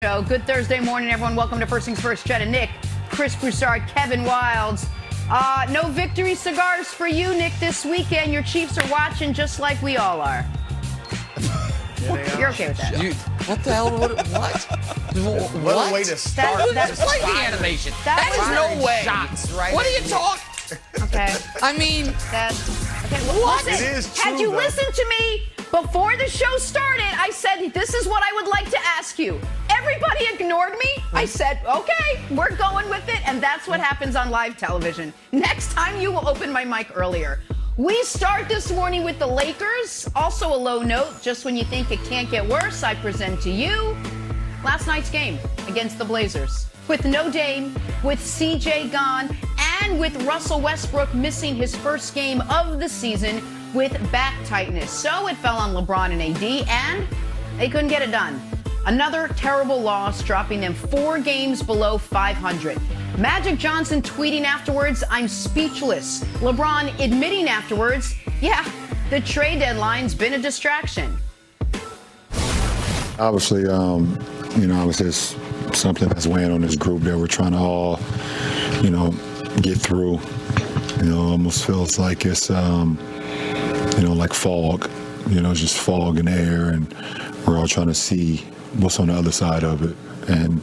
show. Good Thursday morning, everyone. Welcome to First Things First. Shannon, Nick, Chris Broussard, Kevin Wildes. No victory cigars for you, Nick, this weekend. Your Chiefs are watching just like we all are. You're okay with that? What the hell? What? What a way to start. That's like the animation. That is no way. Shots, right? What are you talking? Okay. I mean, that's okay. What? Listen, It is true, had you though. listened to me before the show started, I said, this is what I would like to ask you. Everybody ignored me. I said, okay, we're going with it. And that's what happens on live television. Next time you will open my mic earlier. We start this morning with the Lakers. Also a low note, just when you think it can't get worse, I present to you last night's game against the Blazers. With no Dame, with CJ gone, and with Russell Westbrook missing his first game of the season with back tightness. So it fell on LeBron and AD, and they couldn't get it done. Another terrible loss, dropping them 4 games below 500. Magic Johnson tweeting afterwards, "I'm speechless." LeBron admitting afterwards, yeah, the trade deadline's been a distraction. Obviously, obviously it's something that's weighing on this group that we're trying to all, get through. Almost feels like it's, like fog, just fog in the air, and we're all trying to see what's on the other side of it. And,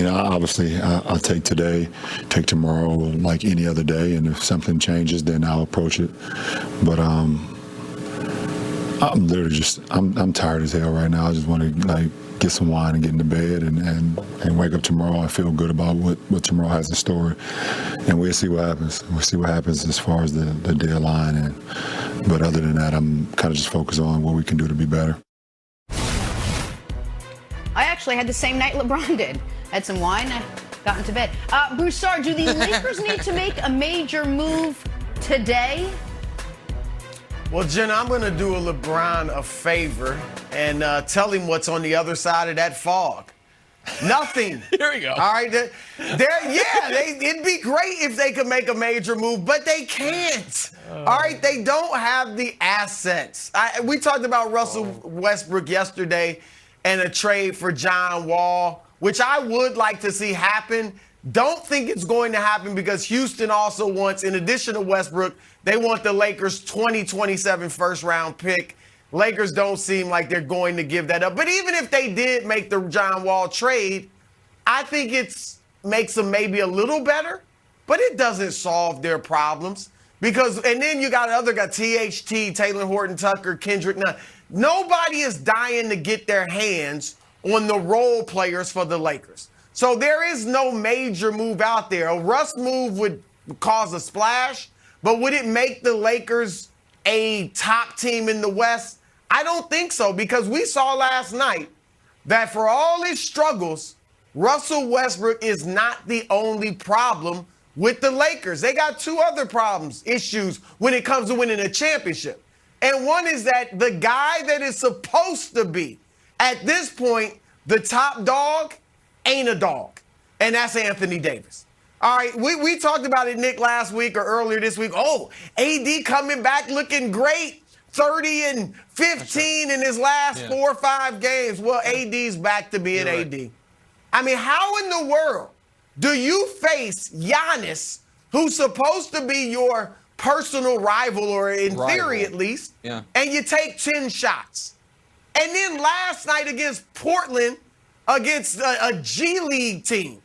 obviously I'll take today, take tomorrow like any other day. And if something changes, then I'll approach it. But, I'm literally I'm tired as hell right now. I just want to get some wine and get into bed and wake up tomorrow. I feel good about what tomorrow has in store, and we'll see what happens. We'll see what happens as far as the deadline. But other than that, I'm kind of just focused on what we can do to be better. I actually had the same night LeBron did. Had some wine, I got into bed. Broussard, do the Lakers need to make a major move today? Well, Jen, I'm going to do a LeBron a favor and tell him what's on the other side of that fog. Nothing. Here we go. All right. It'd be great if they could make a major move, but they can't. All right. They don't have the assets. We talked about Russell Westbrook yesterday and a trade for John Wall, which I would like to see happen. Don't think it's going to happen because Houston also wants, in addition to Westbrook, they want the Lakers' 2027 first-round pick. Lakers don't seem like they're going to give that up. But even if they did make the John Wall trade, I think it makes them maybe a little better, but it doesn't solve their problems. And then you got other guys, THT, Taylor Horton Tucker, Kendrick Nunn. Nobody is dying to get their hands on the role players for the Lakers. So there is no major move out there. A Russ move would cause a splash, but would it make the Lakers a top team in the West? I don't think so, because we saw last night that for all his struggles, Russell Westbrook is not the only problem with the Lakers. They got 2 other issues when it comes to winning a championship. And one is that the guy that is supposed to be, at this point, the top dog, ain't a dog, and that's Anthony Davis. All right, we talked about it, Nick, last week or earlier this week. Oh, AD coming back looking great, 30 and 15 in his last 4 or 5 games. Well, AD's back to being AD. I mean, how in the world do you face Giannis, who's supposed to be your personal rival, or in theory at least, and you take 10 shots? And then last night against Portland, against a G League team,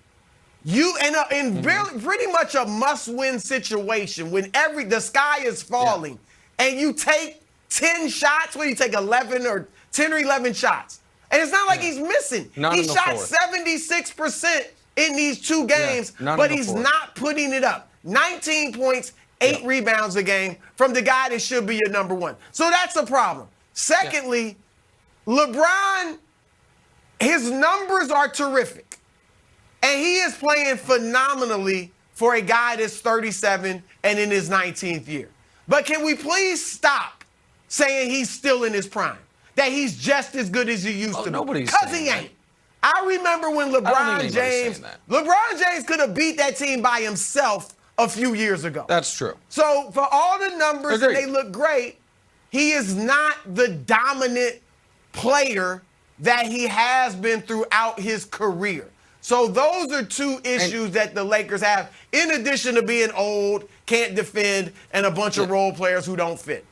you in pretty much a must-win situation when the sky is falling, and you take 10 shots. What do you take, 11 or 10 or 11 shots? And it's not like he's missing. He shot 76% in these 2 games, but he's not putting it up. 19 points, 8 rebounds a game from the guy that should be your number 1. So that's a problem. Secondly, LeBron, his numbers are terrific, and he is playing phenomenally for a guy that's 37 and in his 19th year. But can we please stop saying he's still in his prime, that he's just as good as he used to be? Because he ain't. I remember when LeBron James could have beat that team by himself a few years ago. That's true. So for all the numbers, and they look great, he is not the dominant player that he has been throughout his career. So those are two issues that the Lakers have, in addition to being old, can't defend, and a bunch of role players who don't fit.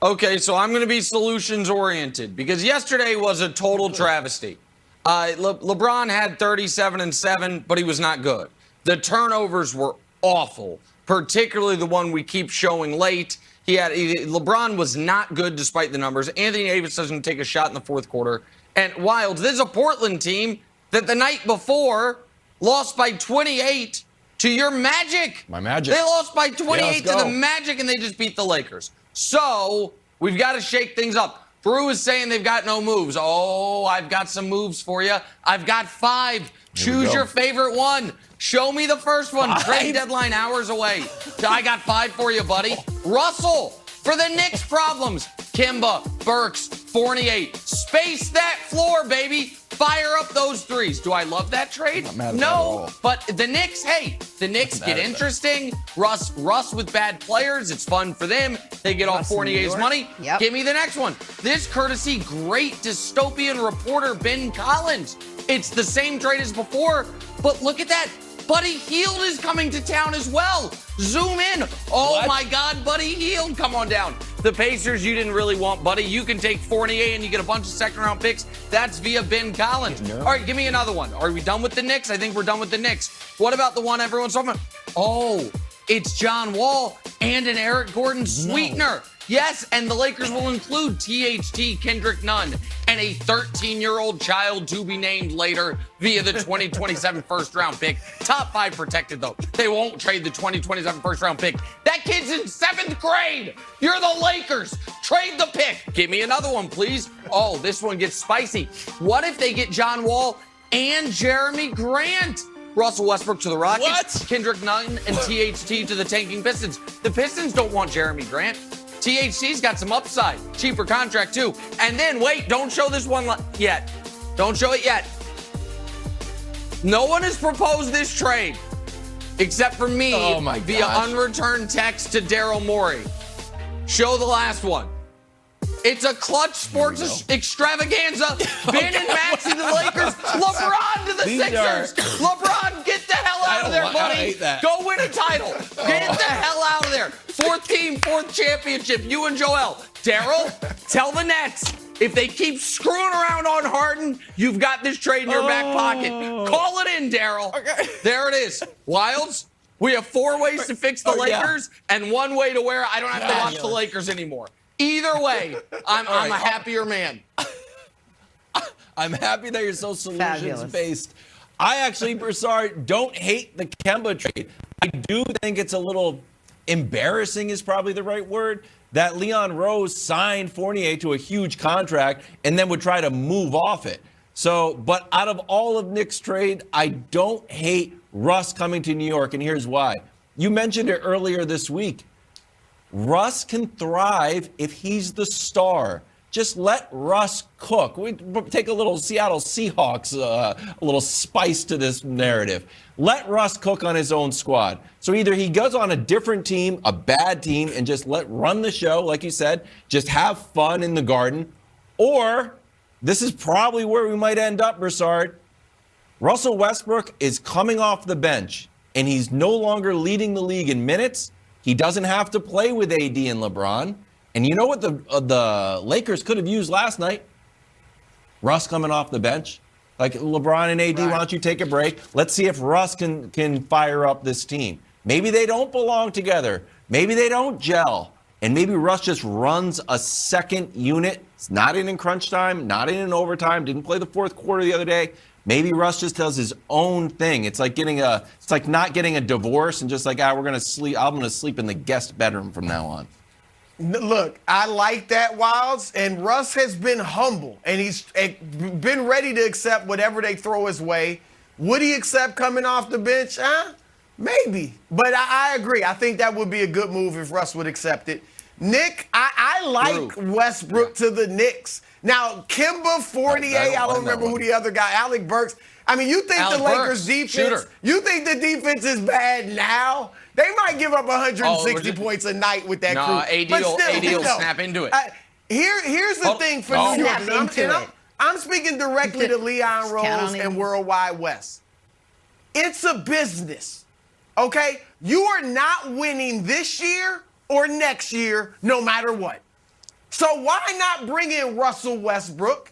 Okay, so I'm going to be solutions-oriented because yesterday was a total travesty. LeBron had 37-7, but he was not good. The turnovers were awful, particularly the one we keep showing late. LeBron was not good despite the numbers. Anthony Davis doesn't take a shot in the fourth quarter. And Wild, this is a Portland team that the night before lost by 28 to your Magic. My Magic. They lost by 28 to the Magic, and they just beat the Lakers. So we've got to shake things up. Brew is saying they've got no moves. Oh, I've got some moves for you. I've got 5. Choose your favorite one. Show me the first one. 5? Trade deadline hours away. I got 5 for you, buddy. Russell for the Knicks problems. Kimba, Burks, Fournier. Space that floor, baby. Fire up those threes. Do I love that trade? No, but the Knicks, hey, the Knicks get interesting. Russ with bad players. It's fun for them. They get off Fournier's money. Yep. Give me the next one. This courtesy great dystopian reporter Ben Collins. It's the same trade as before, but look at that. Buddy Hield is coming to town as well. Zoom in. Oh, my God, Buddy Hield. Come on down. The Pacers, you didn't really want Buddy. You can take Fournier and you get a bunch of second-round picks. That's via Ben Collins. All right, give me another one. Are we done with the Knicks? I think we're done with the Knicks. What about the one everyone's talking about? Oh, it's John Wall and an Eric Gordon sweetener. Yes, and the Lakers will include THT Kendrick Nunn and a 13-year-old child to be named later via the 2027 first-round pick. Top 5 protected, though. They won't trade the 2027 first-round pick. That kid's in 7th grade. You're the Lakers. Trade the pick. Give me another one, please. Oh, this one gets spicy. What if they get John Wall and Jeremy Grant? Russell Westbrook to the Rockets. Kendrick Nunn and THT to the tanking Pistons. The Pistons don't want Jeremy Grant. THC's got some upside. Cheaper contract, too. And then, wait, don't show this one yet. Don't show it yet. No one has proposed this trade except for me via unreturned text to Daryl Morey. Show the last one. It's a clutch sports extravaganza. Ben and Max to the Lakers. LeBron to the Sixers. LeBron, get the hell out of there, buddy. I hate that. Go win a title. Get the hell out of there. 4th team, 4th championship. You and Joel. Daryl, tell the Nets, if they keep screwing around on Harden, you've got this trade in your back pocket. Call it in, Daryl. Okay. There it is. Wilds, we have 4 ways to fix the Lakers and 1 way to where I don't have to watch the Lakers anymore. Either way, I'm a happier man. I'm happy that you're so solutions-based. I actually, Broussard, don't hate the Kemba trade. I do think it's a little embarrassing is probably the right word, that Leon Rose signed Fournier to a huge contract and then would try to move off it. So, but out of all of Nick's trade, I don't hate Russ coming to New York, and here's why. You mentioned it earlier this week. Russ can thrive if he's the star. Just let Russ cook. We take a little Seattle Seahawks, a little spice to this narrative. Let Russ cook on his own squad. So either he goes on a different team, a bad team, and just run the show, like you said, just have fun in the Garden, or this is probably where we might end up, Broussard. Russell Westbrook is coming off the bench, and he's no longer leading the league in minutes. He doesn't have to play with AD and LeBron. And you know what the Lakers could have used last night? Russ coming off the bench. Like, LeBron and AD, why don't you take a break? Let's see if Russ can fire up this team. Maybe they don't belong together. Maybe they don't gel. And maybe Russ just runs a second unit. It's not in crunch time, not in overtime, didn't play the fourth quarter the other day. Maybe Russ just does his own thing. It's like not getting a divorce and just like, I'm going to sleep in the guest bedroom from now on. Look, I like that, Wilds, and Russ has been humble, and he's been ready to accept whatever they throw his way. Would he accept coming off the bench? Maybe, but I agree. I think that would be a good move if Russ would accept it. Nick, I like Westbrook to the Knicks. Now, Kimba, Fournier, I don't remember who the other guy, Alec Burks. I mean, you think the Lakers' defense, you think the defense is bad now? They might give up 160 points a night with that crew. AD will snap into it. Here's the thing for New York. I'm speaking directly to Leon Rose and Worldwide West. It's a business, okay? You are not winning this year or next year, no matter what. So why not bring in Russell Westbrook?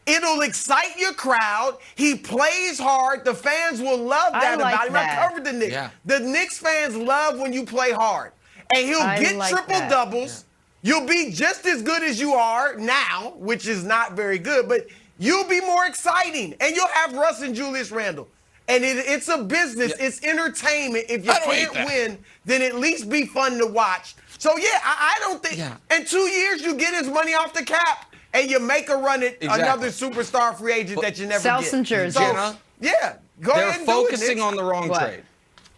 It'll excite your crowd. He plays hard. The fans will love that about him. I covered the Knicks. Yeah. The Knicks fans love when you play hard. And he'll get triple-doubles. Yeah. You'll be just as good as you are now, which is not very good, but you'll be more exciting. And you'll have Russ and Julius Randle. And it's a business. Yeah. It's entertainment. If you can't win, then at least be fun to watch. So, yeah, I don't think in 2 years you get his money off the cap and you make a run at another superstar free agent that you never sell get. some jerseys. So, yeah, go ahead and do it. They're focusing on the wrong trade.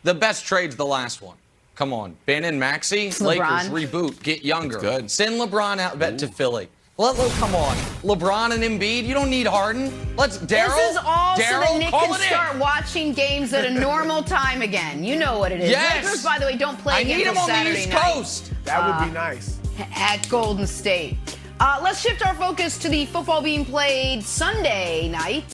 The best trade's the last one. Come on. Ben and Maxey, Lakers reboot, get younger. Good. Send LeBron out to Philly. Come on. LeBron and Embiid, you don't need Harden. This is all so that Nick can start watching games at a normal time again. You know what it is. Yes. Lakers, by the way, don't play again until Saturday night. I need him on the East Coast. That would be nice. At Golden State. Let's shift our focus to the football being played Sunday night.